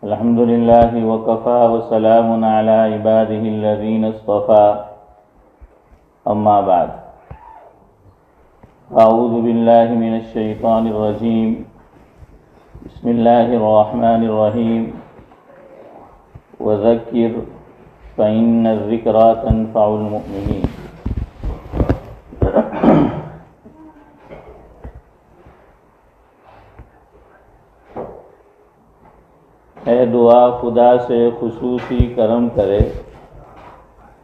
الحمد لله وكفى وسلام على عباده الذين اصطفى أما بعد أعوذ بالله من الشيطان الرجيم بسم الله الرحمن الرحيم وذكر فإن الذكرى تنفع المؤمنين۔ ہے دعا خدا سے خصوصی کرم کرے،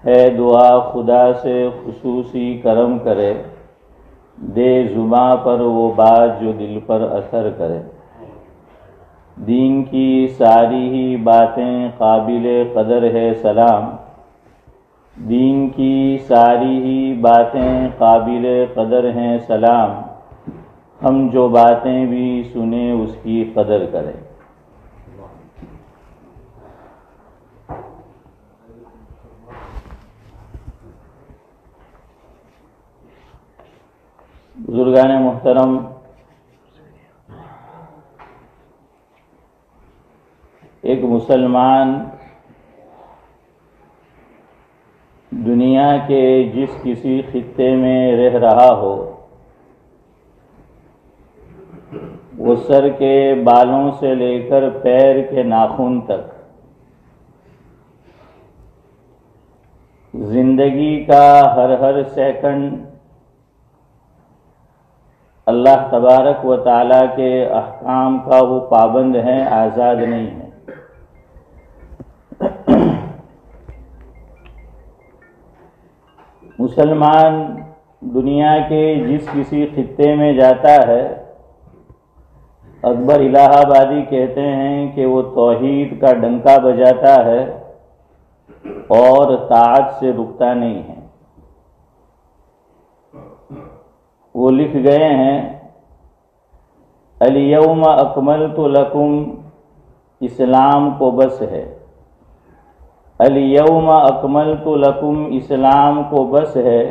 ہے دعا خدا سے خصوصی کرم کرے، دے زباں پر وہ بات جو دل پر اثر کرے۔ دین کی ساری ہی باتیں قابل قدر ہے سلام، دین کی ساری ہی باتیں قابل قدر ہیں سلام، ہم جو باتیں بھی سنیں اس کی قدر کریں۔ بزرگان محترم، ایک مسلمان دنیا کے جس کسی خطے میں رہ رہا ہو، وہ سر کے بالوں سے لے کر پیر کے ناخن تک زندگی کا ہر سیکنڈ اللہ تبارک و تعالیٰ کے احکام کا وہ پابند ہیں، آزاد نہیں ہے۔ مسلمان دنیا کے جس کسی خطے میں جاتا ہے، اکبر الہ آبادی کہتے ہیں کہ وہ توحید کا ڈنکا بجاتا ہے اور طاعت سے رکتا نہیں ہے۔ وہ لکھ گئے ہیں الیوم اکملت لکم، اسلام کو بس ہے، الیوم اکملت لکم، اسلام کو بس ہے،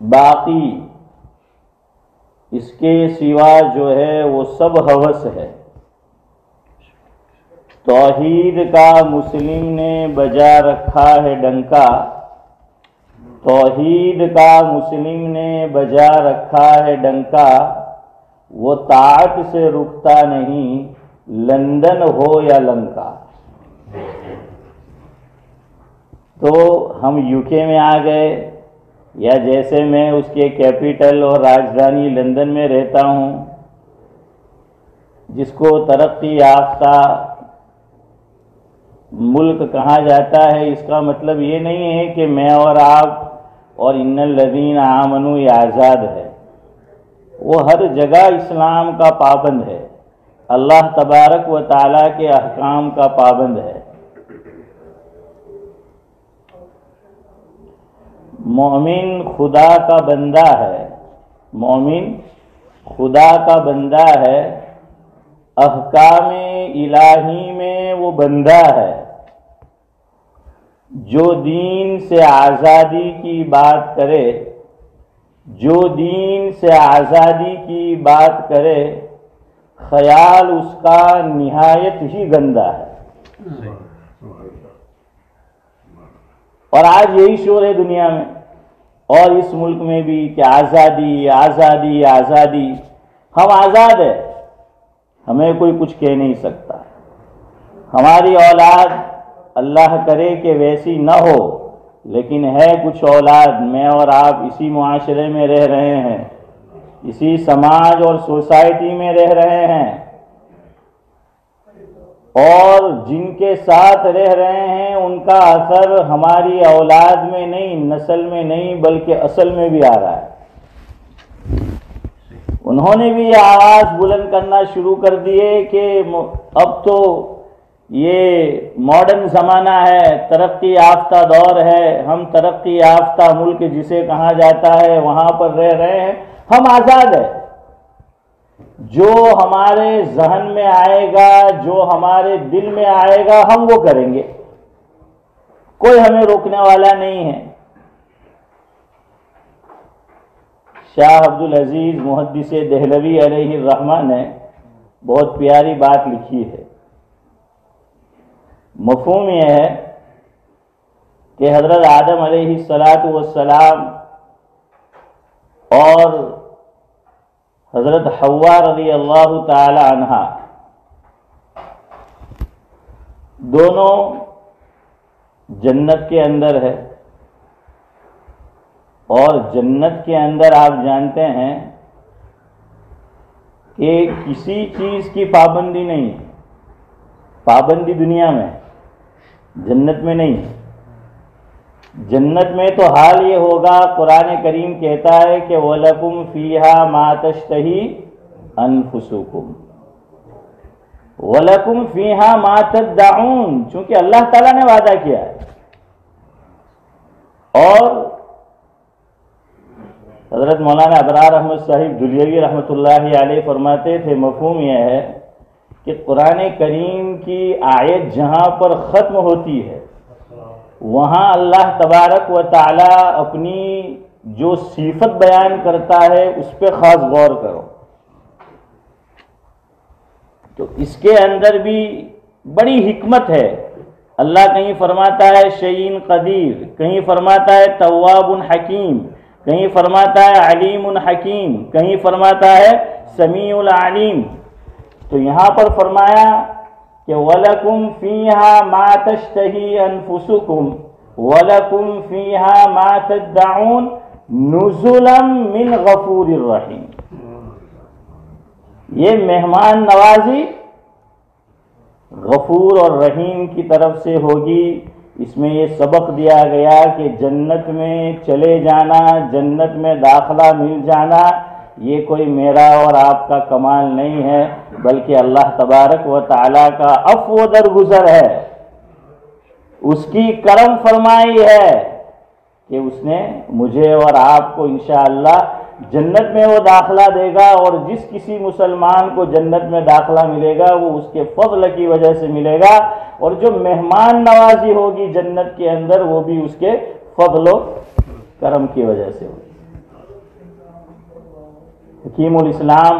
باقی اس کے سوا جو ہے وہ سب ہوس ہے۔ توحید کا مسلم نے بجا رکھا ہے ڈنکا، توحید کا مسلم نے بجا رکھا ہے ڈنکا، وہ طاعت سے رکتا نہیں، لندن ہو یا لنکا۔ تو ہم UK میں آ گئے، یا جیسے میں اس کے کیپٹل اور راجدھانی لندن میں رہتا ہوں، جس کو ترقی یافتہ ملک کہا جاتا ہے، اس کا مطلب یہ نہیں ہے کہ میں اور آپ اور ان الذین آمنوا یہ آزاد ہے۔ وہ ہر جگہ اسلام کا پابند ہے، اللہ تبارک و تعالیٰ کے احکام کا پابند ہے۔ مومن خدا کا بندہ ہے، مومن خدا کا بندہ ہے، احکام الہی میں وہ بندہ ہے۔ جو دین سے آزادی کی بات کرے، جو دین سے آزادی کی بات کرے، خیال اس کا نہایت ہی گندا ہے۔ اور آج یہی شور ہے دنیا میں اور اس ملک میں بھی کہ آزادی آزادی آزادی۔ ہم آزاد ہیں، ہمیں کوئی کچھ کہہ نہیں سکتا۔ ہماری اولاد اللہ کرے کہ ویسی نہ ہو، لیکن ہے کچھ اولاد، میں اور آپ اسی معاشرے میں رہ رہے ہیں، اسی سماج اور سوسائٹی میں رہ رہے ہیں، اور جن کے ساتھ رہ رہے ہیں ان کا اثر ہماری اولاد میں نہیں، نسل میں نہیں، بلکہ اصل میں بھی آ رہا ہے۔ انہوں نے بھی یہ آواز بلند کرنا شروع کر دیے کہ اب تو یہ ماڈرن زمانہ ہے، ترقی یافتہ دور ہے، ہم ترقی یافتہ ملک جسے کہا جاتا ہے وہاں پر رہ رہے ہیں، ہم آزاد ہیں۔ جو ہمارے ذہن میں آئے گا، جو ہمارے دل میں آئے گا، ہم وہ کریں گے، کوئی ہمیں روکنے والا نہیں ہے۔ شاہ عبدالعزیز محدث دہلوی علیہ الرحمہ نے بہت پیاری بات لکھی ہے۔ مفہوم یہ ہے کہ حضرت آدم علیہ السلام اور حضرت حوا رضی اللہ تعالی عنہا دونوں جنت کے اندر ہے، اور جنت کے اندر آپ جانتے ہیں کہ کسی چیز کی پابندی نہیں ہے۔ پابندی دنیا میں، جنت میں نہیں ہے۔ جنت میں تو حال یہ ہوگا، قرآن کریم کہتا ہے کہ وَلَكُمْ فِيهَا مَا تَشْتَهِي أَنفُسُكُمْ وَلَكُمْ فِيهَا مَا تَدَّعُونَ، چونکہ اللہ تعالیٰ نے وعدہ کیا ہے۔ اور حضرت مولانا ابرار احمد صاحب دلیوی رحمۃ اللہ علیہ فرماتے تھے، مفہوم یہ ہے کہ قرآن کریم کی آیت جہاں پر ختم ہوتی ہے وہاں اللہ تبارک و تعالی اپنی جو صفت بیان کرتا ہے اس پہ خاص غور کرو۔ تو اس کے اندر بھی بڑی حکمت ہے۔ اللہ کہیں فرماتا ہے شیئن قدیر، کہیں فرماتا ہے تواب حکیم، کہیں فرماتا ہے علیم حکیم، کہیں فرماتا ہے سمیع العلیم۔ تو یہاں پر فرمایا کہ وَلَكُمْ فِيهَا مَا تَشْتَهِي أَنفُسُكُمْ وَلَكُمْ فِيهَا مَا تَدَّعُونَ نُزُلًا مِّن غَفُورٍ رَّحِيمٍ۔ یہ مہمان نوازی غفور اور رحیم کی طرف سے ہوگی۔ اس میں یہ سبق دیا گیا کہ جنت میں چلے جانا، جنت میں داخلہ مل جانا، یہ کوئی میرا اور آپ کا کمال نہیں ہے، بلکہ اللہ تبارک و تعالیٰ کا عفو درگزر ہے، اس کی کرم فرمائی ہے کہ اس نے مجھے اور آپ کو انشاءاللہ جنت میں وہ داخلہ دے گا، اور جس کسی مسلمان کو جنت میں داخلہ ملے گا وہ اس کے فضل کی وجہ سے ملے گا، اور جو مہمان نوازی ہوگی جنت کے اندر وہ بھی اس کے فضل و کرم کی وجہ سے ہوگی۔ حکیم الاسلام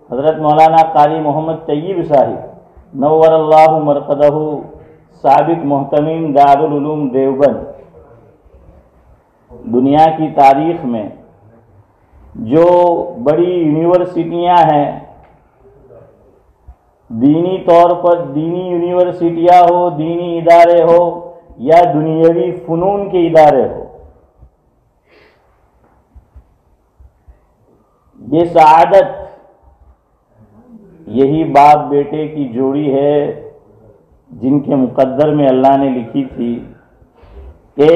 حضرت مولانا قاری محمد طیب صاحب نور اللہ مرقدہ، سابق محتمم دارالعلوم دیوبند، دنیا کی تاریخ میں جو بڑی یونیورسٹیاں ہیں، دینی طور پر دینی یونیورسٹیاں ہو، دینی ادارے ہو یا دنیاوی فنون کے ادارے ہو، یہ سعادت یہی باپ بیٹے کی جوڑی ہے جن کے مقدر میں اللہ نے لکھی تھی کہ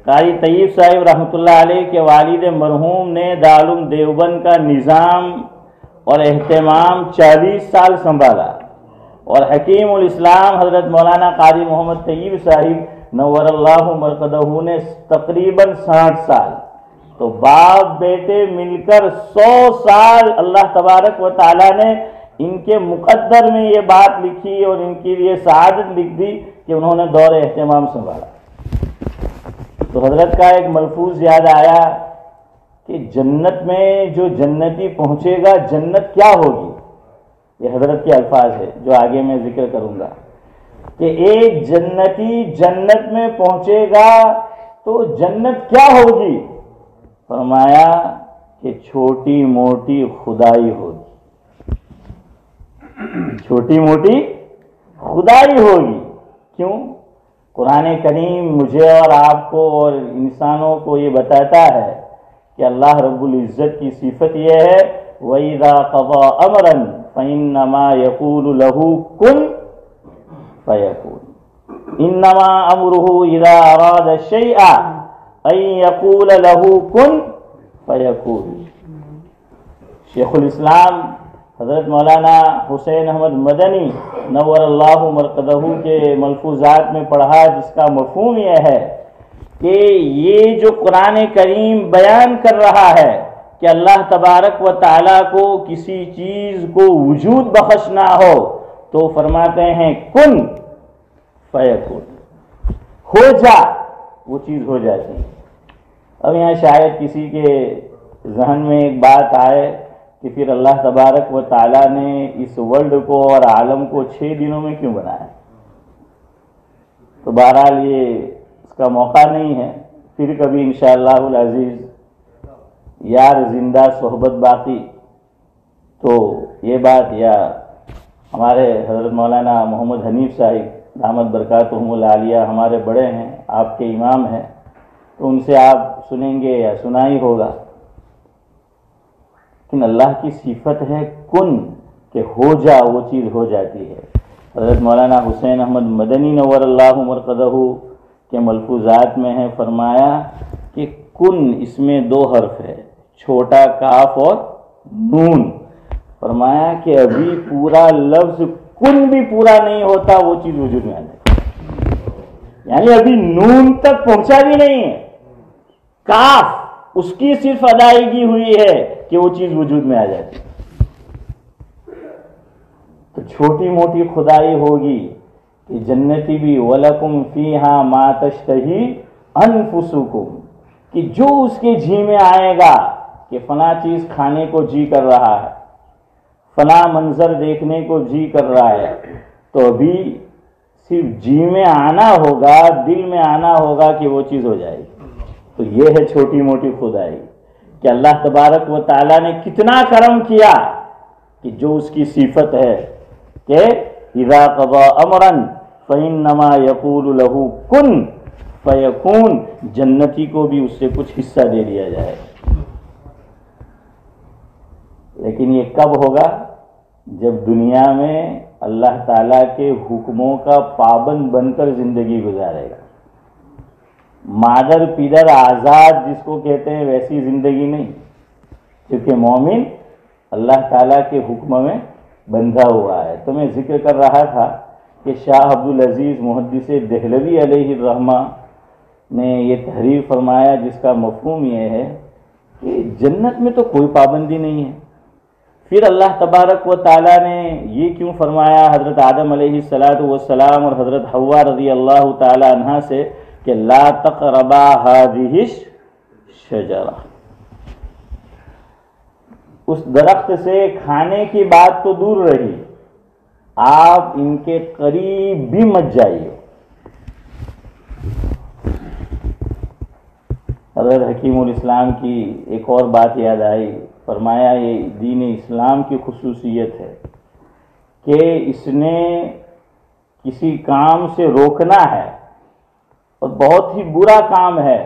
قاری طیب صاحب رحمۃ اللہ علیہ کے والد مرحوم نے دارالعلوم دیوبند کا نظام اور اہتمام 40 سال سنبھالا، اور حکیم الاسلام حضرت مولانا قاری محمد طیب صاحب نور اللہ مرقدہ نے تقریباً 60 سال۔ تو باپ بیٹے مل کر 100 سال اللہ تبارک و تعالیٰ نے ان کے مقدر میں یہ بات لکھی اور ان کے لیے سعادت لکھ دی کہ انہوں نے دور اہتمام سنبھالا۔ تو حضرت کا ایک ملفوظ یاد آیا کہ جنت میں جو جنتی پہنچے گا جنت کیا ہوگی، یہ حضرت کے الفاظ ہے جو آگے میں ذکر کروں گا، کہ ایک جنتی جنت میں پہنچے گا تو جنت کیا ہوگی؟ فرمایا کہ چھوٹی موٹی خدائی ہوگی، چھوٹی موٹی خدائی ہوگی۔ کیوں؟ قرآن کریم مجھے اور آپ کو اور انسانوں کو یہ بتاتا ہے کہ اللہ رب العزت کی صفت یہ ہے وَإِذَا قَضَى أَمْرًا فَإِنَّمَا يَقُولُ لَهُ كُن فَيَكُونُ إِنَّمَا أَمْرُهُ إِذَا أَرَادَ شَيْئًا أَن يَقُولَ لَهُ كُن فَيَكُونُ۔ شیخ الاسلام حضرت مولانا حسین احمد مدنی نور اللہ مرقدہ کے ملفوظات میں پڑھا، جس کا مفہوم یہ ہے کہ یہ جو قرآن کریم بیان کر رہا ہے کہ اللہ تبارک و تعالیٰ کو کسی چیز کو وجود بخشنا ہو تو فرماتے ہیں کن فیکون، ہو جا، وہ چیز ہو جاتی ہے۔ اب یہاں شاید کسی کے ذہن میں ایک بات آئے کہ پھر اللہ تبارک و تعالیٰ نے اس ورلڈ کو اور عالم کو 6 دنوں میں کیوں بنایا؟ تو بہرحال یہ اس کا موقع نہیں ہے، پھر کبھی انشاءاللہ العزیز یار زندہ صحبت باقی تو یہ بات، یا ہمارے حضرت مولانا محمد حنیف صاحب دامت برکاتہم العالیہ ہمارے بڑے ہیں، آپ کے امام ہیں، تو ان سے آپ سنیں گے یا سنا ہی ہوگا، لیکن اللہ کی صفت ہے کن، کہ ہو جا وہ چیز ہو جاتی ہے۔ حضرت مولانا حسین احمد مدنی نور اللہ مرقدہ کے ملفوظات میں ہے، فرمایا کہ کن اس میں 2 حرف ہے، چھوٹا کاف اور نون۔ فرمایا کہ ابھی پورا لفظ کن بھی پورا نہیں ہوتا وہ چیز وجود میں آ جائے، یعنی ابھی نون تک پہنچا بھی نہیں ہے، کاف اس کی صرف ادائیگی ہوئی ہے کہ وہ چیز وجود میں آ جاتی۔ تو چھوٹی موٹی خدائی ہوگی کہ جنتی بھی وَلَكُمْ فِيهَا مَا تَشْتَهِي أَنفُسُكُمْ، کہ جو اس کے جی میں آئے گا کہ فلاں چیز کھانے کو جی کر رہا ہے، فلاں منظر دیکھنے کو جی کر رہا ہے، تو ابھی صرف جی میں آنا ہوگا، دل میں آنا ہوگا کہ وہ چیز ہو جائے گی۔ تو یہ ہے چھوٹی موٹی خدائی کہ اللہ تبارک و تعالیٰ نے کتنا کرم کیا کہ جو اس کی صفت ہے کہ اذا قضى امرا فانما يقول له کن فیکون، جنتی کو بھی اس سے کچھ حصہ دے دیا جائے۔ لیکن یہ کب ہوگا؟ جب دنیا میں اللہ تعالیٰ کے حکموں کا پابند بن کر زندگی گزارے گا۔ مادر پیدر آزاد جس کو کہتے ہیں ویسی زندگی نہیں، کیونکہ مومن اللہ تعالیٰ کے حکم میں بندھا ہوا ہے۔ تو میں ذکر کر رہا تھا کہ شاہ عبدالعزیز محدث دہلوی علیہ الرحمہ نے یہ تحریر فرمایا جس کا مفہوم یہ ہے کہ جنت میں تو کوئی پابندی نہیں ہے۔ پھر اللہ تبارک و تعالیٰ نے یہ کیوں فرمایا حضرت آدم علیہ السلام اور حضرت حوا رضی اللہ تعالی عنہا سے کہ لا تقربا هذه الشجرہ، اس درخت سے کھانے کی بات تو دور رہی، آپ ان کے قریب بھی مت جائیے۔ حضرت حکیم الاسلام کی ایک اور بات یاد آئی، فرمایا یہ دین اسلام کی خصوصیت ہے کہ اس نے کسی کام سے روکنا ہے اور بہت ہی برا کام ہے،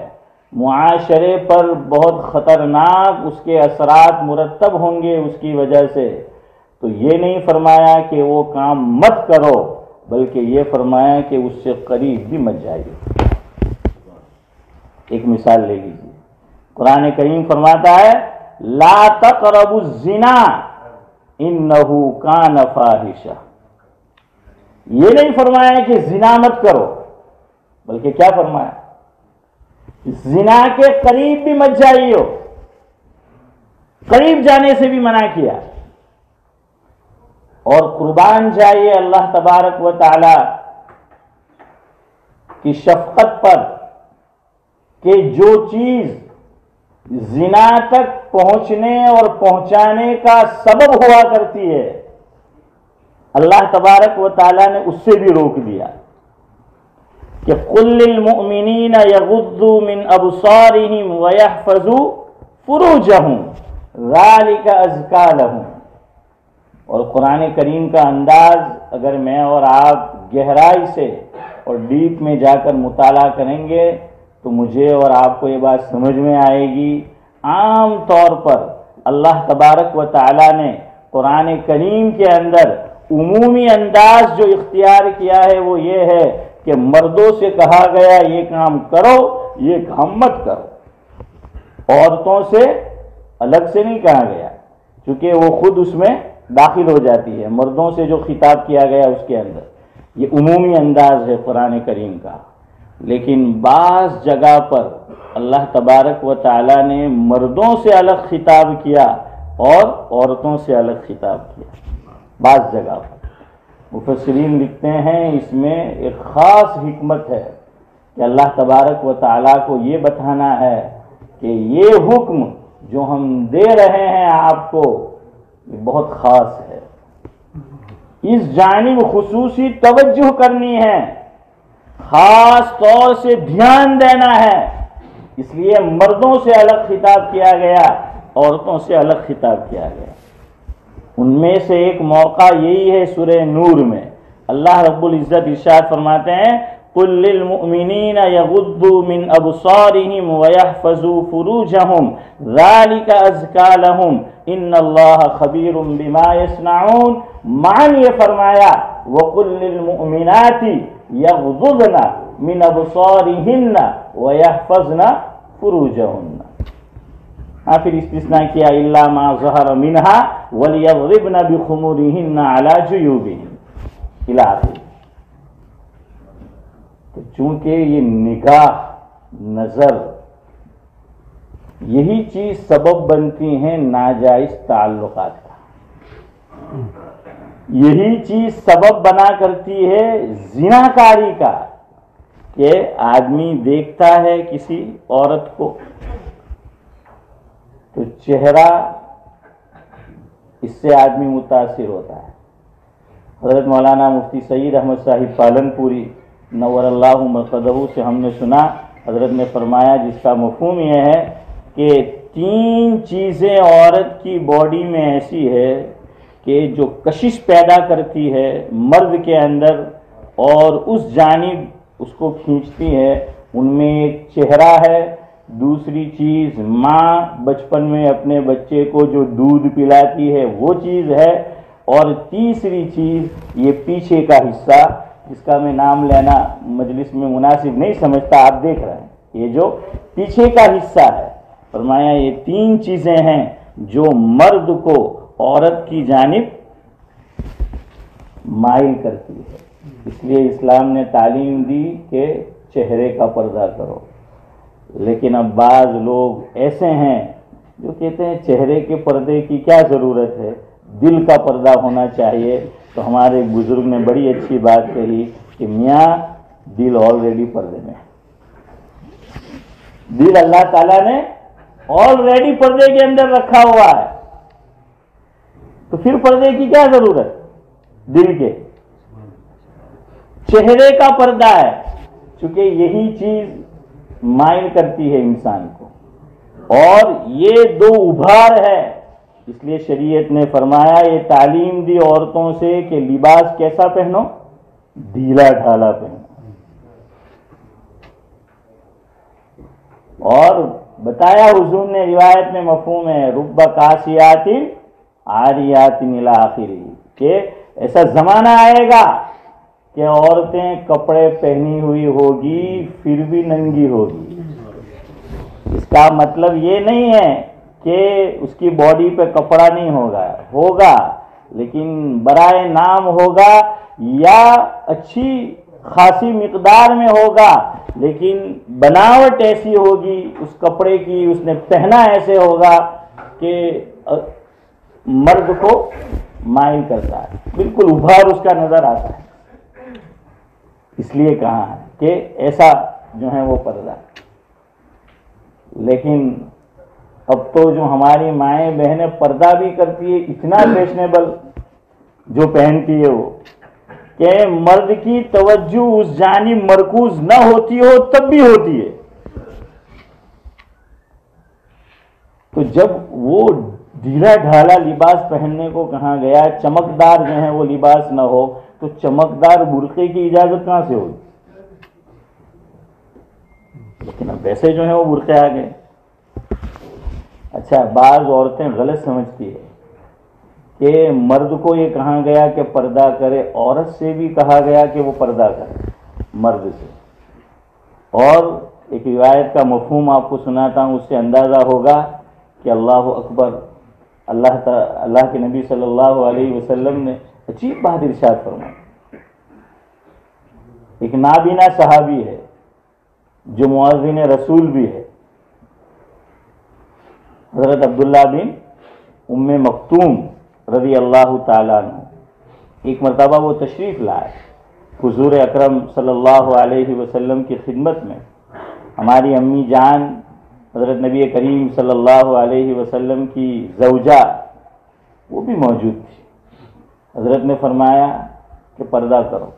معاشرے پر بہت خطرناک اس کے اثرات مرتب ہوں گے اس کی وجہ سے، تو یہ نہیں فرمایا کہ وہ کام مت کرو، بلکہ یہ فرمایا کہ اس سے قریب بھی مت جائیے۔ ایک مثال لے لیجیے، قرآن کریم فرماتا ہے لا تقربوا الزنا انہ کان فاحشہ، یہ نہیں فرمایا کہ زنا مت کرو، بلکہ کیا فرمایا؟ زنا کے قریب بھی مت جائیے، قریب جانے سے بھی منع کیا۔ اور قربان جائیے اللہ تبارک و تعالی کی شفقت پر کہ جو چیز زنا تک پہنچنے اور پہنچانے کا سبب ہوا کرتی ہے، اللہ تبارک و تعالی نے اس سے بھی روک دیا کہ قل للمؤمنین یغضوا من ابصارہم ویحفظوا فروجہم ذالک ازکا لہم۔ اور قرآن کریم کا انداز اگر میں اور آپ گہرائی سے اور ڈیپ میں جا کر مطالعہ کریں گے تو مجھے اور آپ کو یہ بات سمجھ میں آئے گی۔ عام طور پر اللہ تبارک و تعالی نے قرآن کریم کے اندر عمومی انداز جو اختیار کیا ہے وہ یہ ہے کہ مردوں سے کہا گیا یہ کام کرو، یہ کام مت کرو۔ عورتوں سے الگ سے نہیں کہا گیا کیونکہ وہ خود اس میں داخل ہو جاتی ہے، مردوں سے جو خطاب کیا گیا اس کے اندر یہ عمومی انداز ہے قرآن کریم کا۔ لیکن بعض جگہ پر اللہ تبارک و تعالی نے مردوں سے الگ خطاب کیا اور عورتوں سے الگ خطاب کیا بعض جگہ پر۔ مفسرین لکھتے ہیں اس میں ایک خاص حکمت ہے کہ اللہ تبارک و تعالی کو یہ بتانا ہے کہ یہ حکم جو ہم دے رہے ہیں آپ کو یہ بہت خاص ہے، اس جانب خصوصی توجہ کرنی ہے، خاص طور سے دھیان دینا ہے۔ اس لیے مردوں سے الگ خطاب کیا گیا، عورتوں سے الگ خطاب کیا گیا۔ ان میں سے ایک موقع یہی ہے سورہ نور میں اللہ رب العزت ارشاد فرماتے ہیں قُلْ لِلْمُؤْمِنِينَ يَغُضُّوا مِنْ أَبْصَارِهِمْ وَيَحْفَظُوا فُرُوجَهُمْ ذَلِكَ أَزْكَىٰ لَهُمْ إِنَّ اللَّهَ خَبِيرٌ بِمَا يَصْنَعُونَ۔ معنی یہ فرمایا وَقُلْ لِلْمُؤْمِنَاتِ يَغْضُضْنَ مِنْ أَبْصَارِهِنَّ وَيَحْفَظْنَ فُرُوجَهُنَّ، پھر استثناء کیا الا ما ظہر منها وَلْيَضْرِبْنَ بِخُمُرِهِنَّ عَلَى جُيُوبِهِنَّ الى آخر۔ تو چونکہ یہ نگاہ، نظر، یہی چیز سبب بنتی ہیں ناجائز تعلقات کا، یہی چیز سبب بنا کرتی ہے زناکاری کا، کہ آدمی دیکھتا ہے کسی عورت کو تو چہرہ اس سے آدمی متاثر ہوتا ہے۔ حضرت مولانا مفتی سعید احمد صاحب پالنپوری نور اللہ مرقدہ سے ہم نے سنا، حضرت نے فرمایا جس کا مفہوم یہ ہے کہ 3 چیزیں عورت کی باڈی میں ایسی ہے کہ جو کشش پیدا کرتی ہے مرد کے اندر اور اس جانب اس کو کھینچتی ہے، ان میں ایک چہرہ ہے، دوسری چیز ماں بچپن میں اپنے بچے کو جو دودھ پلاتی ہے وہ چیز ہے، اور تیسری چیز یہ پیچھے کا حصہ جس کا میں نام لینا مجلس میں مناسب نہیں سمجھتا، آپ دیکھ رہے ہیں یہ جو پیچھے کا حصہ ہے، فرمایا یہ 3 چیزیں ہیں جو مرد کو عورت کی جانب مائل کرتی ہے۔ اس لیے اسلام نے تعلیم دی کہ چہرے کا پردہ کرو، لیکن اب بعض لوگ ایسے ہیں جو کہتے ہیں چہرے کے پردے کی کیا ضرورت ہے، دل کا پردہ ہونا چاہیے۔ تو ہمارے بزرگ نے بڑی اچھی بات کہی کہ میاں دل آلریڈی پردے میں، دل اللہ تعالیٰ نے آلریڈی پردے کے اندر رکھا ہوا ہے، تو پھر پردے کی کیا ضرورت دل کے؟ چہرے کا پردہ ہے، چونکہ یہی چیز مائل کرتی ہے انسان کو، اور یہ 2 ابھار ہے۔ اس لیے شریعت نے فرمایا یہ تعلیم دی عورتوں سے کہ لباس کیسا پہنو، ڈھیلا ڈھالا پہنو، اور بتایا حضور نے روایت میں مفہوم ہے رب کاسیات عاریات الی آخری، کہ ایسا زمانہ آئے گا کہ عورتیں کپڑے پہنی ہوئی ہوگی پھر بھی ننگی ہوگی۔ اس کا مطلب یہ نہیں ہے کہ اس کی باڈی پہ کپڑا نہیں ہوگا، لیکن برائے نام ہوگا یا اچھی خاصی مقدار میں ہوگا، لیکن بناوٹ ایسی ہوگی اس کپڑے کی، اس نے پہنا ایسے ہوگا کہ مرد کو مائل کرتا ہے، بالکل ابھار اس کا نظر آتا ہے۔ اس لیے کہا ہے کہ ایسا جو ہے وہ پردہ۔ لیکن اب تو جو ہماری مائیں بہنیں پردہ بھی کرتی ہے، اتنا فیشنیبل جو پہنتی ہے وہ کہ مرد کی توجہ اس جانب مرکوز نہ ہوتی ہو تب بھی ہوتی ہے۔ تو جب وہ ڈھیلا ڈھالا لباس پہننے کو کہا گیا، چمکدار جو ہے وہ لباس نہ ہو، تو چمکدار برقعے کی اجازت کہاں سے ہوگی؟ لیکن اب ویسے جو ہے وہ برقعے آ گئے۔ اچھا، بعض عورتیں غلط سمجھتی ہے کہ مرد کو یہ کہا گیا کہ پردہ کرے، عورت سے بھی کہا گیا کہ وہ پردہ کرے مرد سے۔ اور ایک روایت کا مفہوم آپ کو سناتا ہوں، اس سے اندازہ ہوگا کہ اللہ اکبر، اللہ کے نبی صلی اللہ علیہ وسلم نے عجیب بات ارشاد فرمائی۔ ایک نابینا صحابی ہے جو مؤذن رسول بھی ہے، حضرت عبداللہ بن ام مکتوم رضی اللہ تعالیٰ عنہ۔ ایک مرتبہ وہ تشریف لائے حضور اکرم صلی اللہ علیہ وسلم کی خدمت میں۔ ہماری امی جان حضرت نبی کریم صلی اللہ علیہ وسلم کی زوجہ وہ بھی موجود تھی. حضرت نے فرمایا کہ پردہ کرو.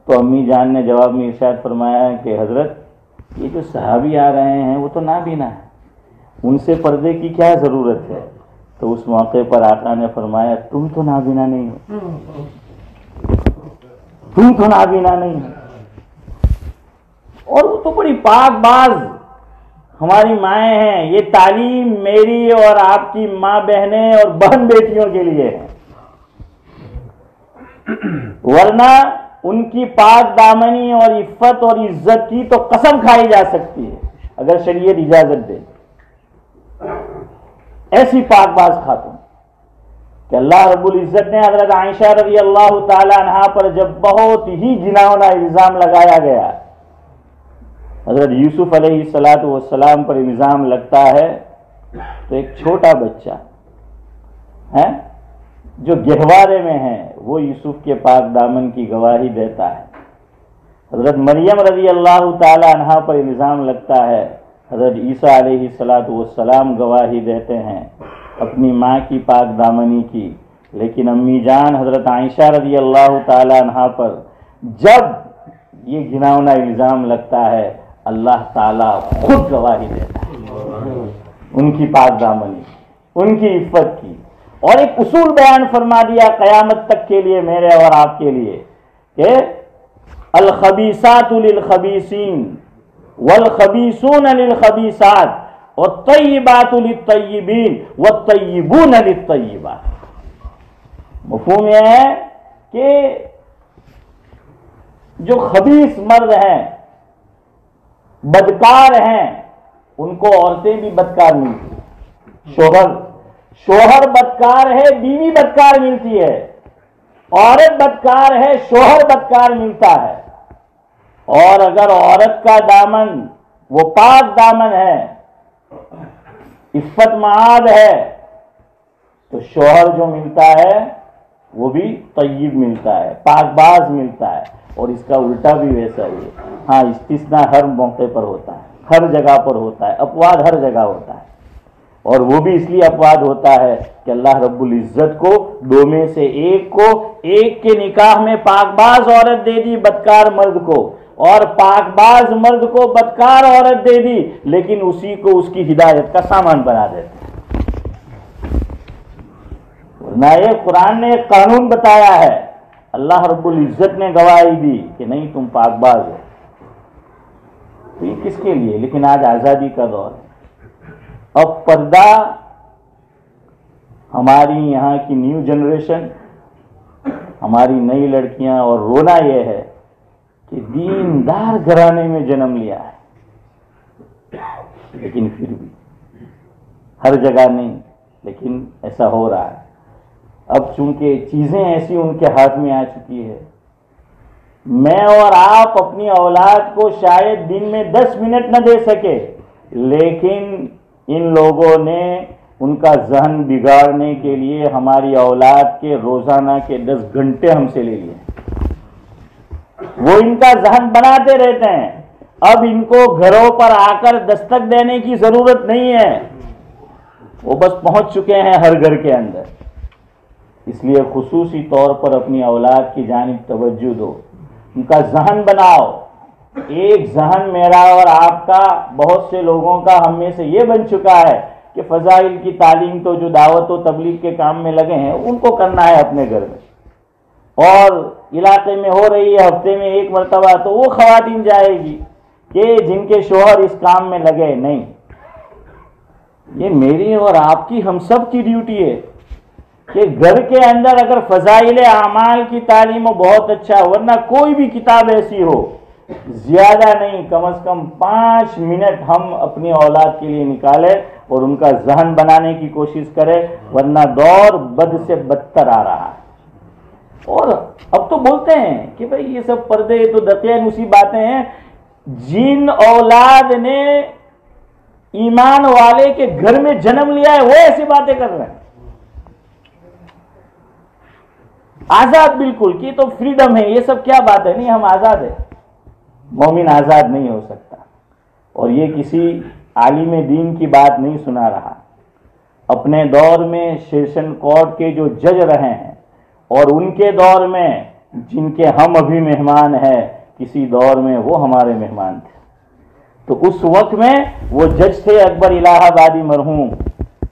تو امی جان نے جواب میں ارشاد فرمایا کہ حضرت یہ جو صحابی آ رہے ہیں وہ تو نابینا ہیں، ان سے پردے کی کیا ضرورت ہے؟ تو اس موقع پر آقا نے فرمایا تم تو نابینا نہیں ہو، تم تو نابینا نہیں ہو. اور وہ تو بڑی پاک باز ہماری مائیں ہیں. یہ تعلیم میری اور آپ کی ماں بہنیں اور بہن بیٹیوں کے لیے ہے، ورنہ ان کی پاک دامنی اور عفت اور عزت کی تو قسم کھائی جا سکتی ہے اگر شریعت اجازت دے. ایسی پاک باز خاتون کہ اللہ رب العزت نے حضرت عائشہ رضی اللہ تعالی عنہا پر جب بہت ہی گھناؤنا الزام لگایا گیا، حضرت یوسف علیہ السلام پر الزام لگتا ہے تو ایک چھوٹا بچہ ہے جو گہوارے میں ہے وہ یوسف کے پاک دامن کی گواہی دیتا ہے. حضرت مریم رضی اللہ تعالی عنہا پر الزام لگتا ہے، حضرت عیسیٰ علیہ السلام گواہی دیتے ہیں اپنی ماں کی پاک دامنی کی. لیکن امی جان حضرت عائشہ رضی اللہ تعالی عنہا پر جب یہ گھناؤنا الزام لگتا ہے اللہ تعالیٰ خود گواہی دیتا ہے ان کی پاک دامنی، ان کی عفت کی. اور ایک اصول بیان فرما دیا قیامت تک کے لیے میرے اور آپ کے لیے کہ الخبیثات للخبیثین والخبیثون للخبیثات والطیبات للطیبین والطیبون للطیبات. مفہوم یہ ہے کہ جو خبیث مرد ہیں، بدکار ہیں، ان کو عورتیں بھی بدکار ملتی ہیں. شوہر بدکار ہے، بیوی بدکار ملتی ہے. عورت بدکار ہے، شوہر بدکار ملتا ہے. اور اگر عورت کا دامن وہ پاک دامن ہے، عفت معاد ہے، تو شوہر جو ملتا ہے وہ بھی طیب ملتا ہے، پاک باز ملتا ہے. اور اس کا الٹا بھی ویسا ہی ہے. ہاں استثناء ہر موقع پر ہوتا ہے، ہر جگہ پر ہوتا ہے، اپواد ہر جگہ ہوتا ہے. اور وہ بھی اس لیے اپواد ہوتا ہے کہ اللہ رب العزت کو دو میں سے ایک کو ایک کے نکاح میں پاک باز عورت دے دی بدکار مرد کو، اور پاک باز مرد کو بدکار عورت دے دی، لیکن اسی کو اس کی ہدایت کا سامان بنا دیتے. ورنہ یہ قرآن نے ایک قانون بتایا ہے، اللہ رب العزت نے گواہی دی کہ نہیں تم پاک باز ہو. تو یہ کس کے لیے؟ لیکن آج آزادی کا دور ہے. اب پردہ ہماری یہاں کی نیو جنریشن، ہماری نئی لڑکیاں، اور رونا یہ ہے کہ دیندار گھرانے میں جنم لیا ہے، لیکن پھر بھی ہر جگہ نہیں، لیکن ایسا ہو رہا ہے. اب چونکہ چیزیں ایسی ان کے ہاتھ میں آ چکی ہے، میں اور آپ اپنی اولاد کو شاید دن میں 10 منٹ نہ دے سکے، لیکن ان لوگوں نے ان کا ذہن بگاڑنے کے لیے ہماری اولاد کے روزانہ کے 10 گھنٹے ہم سے لے لیے. وہ ان کا ذہن بناتے رہتے ہیں. اب ان کو گھروں پر آ کر دستک دینے کی ضرورت نہیں ہے، وہ بس پہنچ چکے ہیں ہر گھر کے اندر. اس لیے خصوصی طور پر اپنی اولاد کی جانب توجہ دو، ان کا ذہن بناؤ. ایک ذہن میرا اور آپ کا، بہت سے لوگوں کا ہم میں سے یہ بن چکا ہے کہ فضائل کی تعلیم تو جو دعوت و تبلیغ کے کام میں لگے ہیں ان کو کرنا ہے اپنے گھر میں، اور علاقے میں ہو رہی ہے ہفتے میں ایک مرتبہ تو وہ خواتین جائے گی کہ جن کے شوہر اس کام میں لگے. نہیں، یہ میری اور آپ کی، ہم سب کی ڈیوٹی ہے کہ گھر کے اندر اگر فضائل اعمال کی تعلیم ہو بہت اچھا، ورنہ کوئی بھی کتاب ایسی ہو، زیادہ نہیں کم از کم 5 منٹ ہم اپنی اولاد کے لیے نکالیں اور ان کا ذہن بنانے کی کوشش کریں، ورنہ دور بد سے بدتر آ رہا ہے. اور اب تو بولتے ہیں کہ بھئی یہ سب پردے تو دقیانوسی باتیں ہیں. جن اولاد نے ایمان والے کے گھر میں جنم لیا ہے وہ ایسی باتیں کر رہے ہیں. آزاد بالکل کہ تو فریڈم ہے، یہ سب کیا بات ہے؟ نہیں، ہم آزاد ہیں. مومن آزاد نہیں ہو سکتا. اور یہ کسی عالم دین کی بات نہیں سنا رہا، اپنے دور میں سیشن کورٹ کے جو جج رہے ہیں اور ان کے دور میں جن کے ہم ابھی مہمان ہیں، کسی دور میں وہ ہمارے مہمان تھے، تو اس وقت میں وہ جج تھے اکبر الہ آبادی مرحوم۔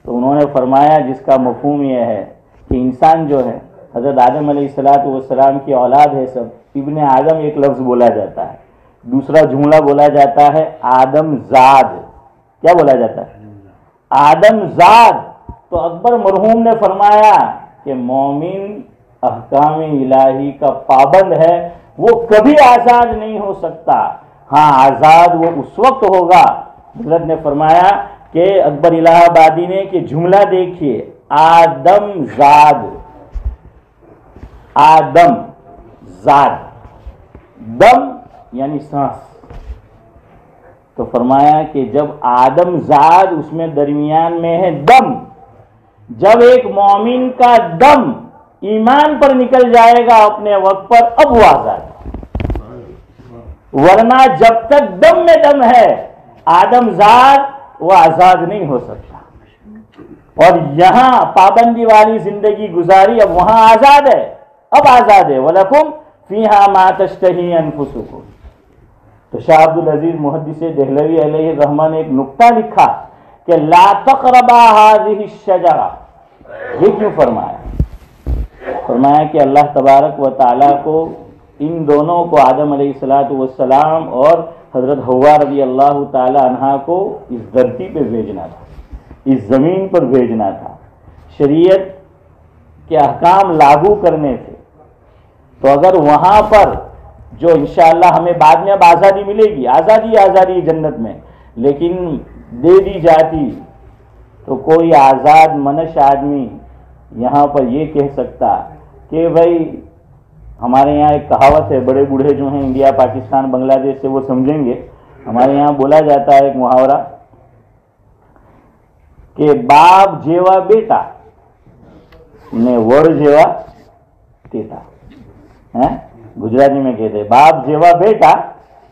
تو انہوں نے فرمایا جس کا مفہوم یہ ہے کہ انسان جو ہے حضرت آدم علیہ السلام کی اولاد ہے، سب ابن آدم ایک لفظ بولا جاتا ہے، دوسرا جملہ بولا جاتا ہے آدم زاد۔ کیا بولا جاتا ہے؟ آدم زاد۔ تو اکبر مرحوم نے فرمایا کہ مومن احکام الہی کا پابند ہے، وہ کبھی آزاد نہیں ہو سکتا، ہاں آزاد وہ اس وقت ہوگا۔ حضرت نے فرمایا کہ اکبر الہ آبادی نے کہ جملہ دیکھیے، آدم زاد، آدم زاد، دم یعنی سانس۔ تو فرمایا کہ جب آدم زاد، اس میں درمیان میں ہے دم، جب ایک مومن کا دم ایمان پر نکل جائے گا اپنے وقت پر، اب وہ آزاد ہے، ورنہ جب تک دم میں دم ہے آدم زاد، وہ آزاد نہیں ہو سکتا۔ اور یہاں پابندی والی زندگی گزاری، اب وہاں آزاد ہے، اب آزاد ہے۔ وَلَكُمْ فِيهَا مَا تَشْتَهِي أَنفُسُكُمْ۔ تو شاہ عبدالعزیز محدث دہلوی علیہ الرحمہ نے ایک نکتہ لکھا کہ لا تقربا هذه الشجرہ۔ یہ کیوں فرمایا؟ فرمایا کہ اللہ تبارک و تعالیٰ کو ان دونوں کو، آدم علیہ السلام اور حضرت حوا رضی اللہ تعالی عنہا کو اس دھرتی پہ بھیجنا تھا، اس زمین پر بھیجنا تھا، شریعت کے احکام لاگو کرنے تھے۔ تو اگر وہاں پر جو انشاءاللہ ہمیں بعد میں اب آزادی ملے گی، آزادی جنت میں، لیکن دے دی جاتی تو کوئی آزاد منش آدمی یہاں پر یہ کہہ سکتا کہ بھائی ہمارے یہاں ایک کہاوت ہے، بڑے بوڑھے جو ہیں انڈیا پاکستان بنگلہ دیش سے وہ سمجھیں گے، ہمارے یہاں بولا جاتا ہے ایک محاورہ کہ باپ جیوا بیٹا نے وڑ جیوا ٹیٹا۔ گجراتی میں کہتے ہیں باپ جیوا بیٹا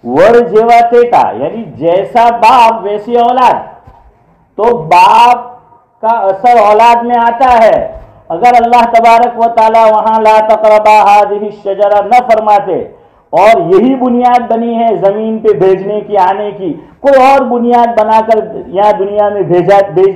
وڑ جیوا ٹیٹا، یعنی جیسا باپ ویسی اولاد۔ تو باپ کا اثر اولاد میں آتا ہے۔ اگر اللہ تبارک و تعالی وہاں لا تقربا هذه الشجرہ نہ فرماتے اور یہی بنیاد بنی ہے زمین پہ بھیجنے کی، آنے کی، کوئی اور بنیاد بنا کر یہاں دنیا میں بھیج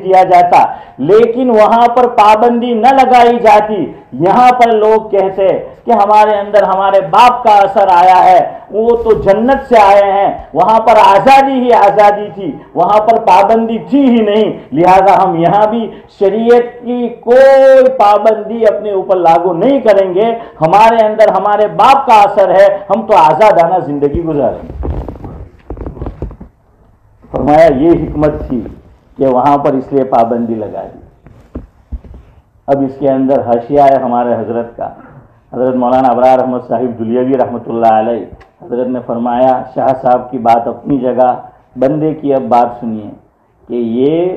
دیا جاتا، لیکن وہاں پر پابندی نہ لگائی جاتی، یہاں پر لوگ کہتے کہ ہمارے اندر ہمارے باپ کا اثر آیا ہے، وہ تو جنت سے آئے ہیں، وہاں پر آزادی ہی آزادی تھی، وہاں پر پابندی تھی ہی نہیں، لہذا ہم یہاں بھی شریعت کی کوئی پابندی اپنے اوپر لاگو نہیں کریں گے، ہمارے اندر ہمارے باپ کا اثر ہے، ہم تو آزادانہ زندگی گزاریں گے۔ فرمایا یہ حکمت تھی کہ وہاں پر اس لیے پابندی لگا دی۔ اب اس کے اندر حاشیہ ہے ہمارے حضرت کا، حضرت مولانا ابرار احمد صاحب دلیوی رحمۃ اللہ علیہ، حضرت نے فرمایا، شاہ صاحب کی بات اپنی جگہ، بندے کی اب بات سنیے کہ یہ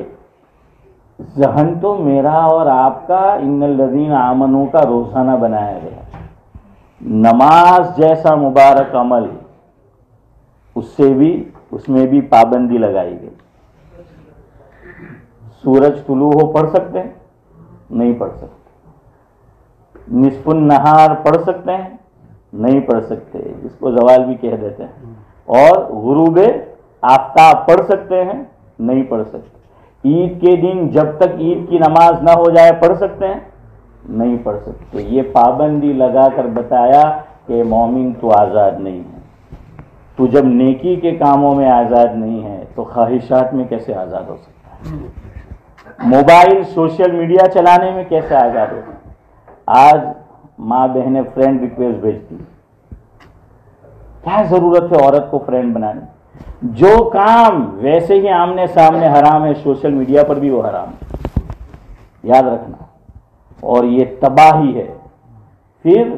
ذہن تو میرا اور آپ کا ان الذین آمنوا کا روزانہ بنایا گیا، نماز جیسا مبارک عمل اس میں بھی پابندی لگائی گئی۔ سورج طلوع ہو پڑھ سکتے ہیں؟ نہیں پڑھ سکتے۔ نصف النہار پڑھ سکتے ہیں؟ نہیں پڑھ سکتے، اس کو زوال بھی کہہ دیتے ہیں۔ اور غروب آفتاب پڑھ سکتے ہیں؟ نہیں پڑھ سکتے۔ عید کے دن جب تک عید کی نماز نہ ہو جائے پڑھ سکتے ہیں؟ نہیں پڑھ سکتے۔ یہ پابندی لگا کر بتایا کہ مومن تو آزاد نہیں ہے، تو جب نیکی کے کاموں میں آزاد نہیں ہے تو خواہشات میں کیسے آزاد ہو سکتا ہے؟ موبائل سوشل میڈیا چلانے میں کیسے آزاد ہو سکتا ہے؟ آج ماں بہنیں فرینڈ ریکویسٹ بھیجتی، کیا ضرورت ہے عورت کو فرینڈ بنانے؟ جو کام ویسے ہی آمنے سامنے حرام ہے، سوشل میڈیا پر بھی وہ حرام ہے، یاد رکھنا۔ اور یہ تباہی ہے۔ پھر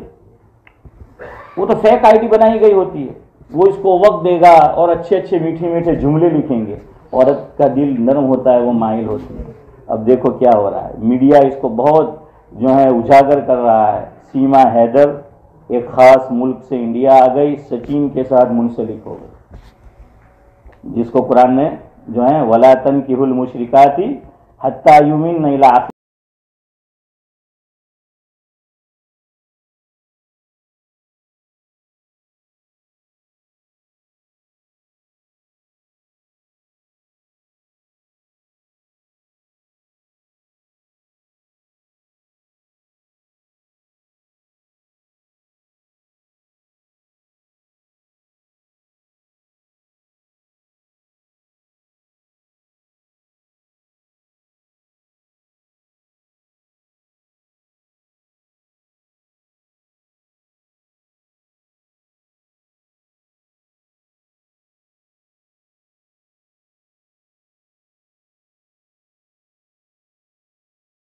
وہ تو فیک آئی ڈی بنائی گئی ہوتی ہے، وہ اس کو وقت دے گا اور اچھے اچھے میٹھے میٹھے جملے لکھیں گے، عورت کا دل نرم ہوتا ہے، وہ مائل ہوتی ہے۔ اب دیکھو کیا ہو رہا ہے، میڈیا اس کو بہت جو ہے اجاگر کر رہا ہے۔ سیما حیدر ایک خاص ملک سے انڈیا آ گئی، سچن کے ساتھ منسلک ہو گئی، جس کو قرآن نے جو ہے وَلَا تَنْكِحُوا الْمُشْرِكَاتِ حَتَّى يُؤْمِنَّ إِلَىٰ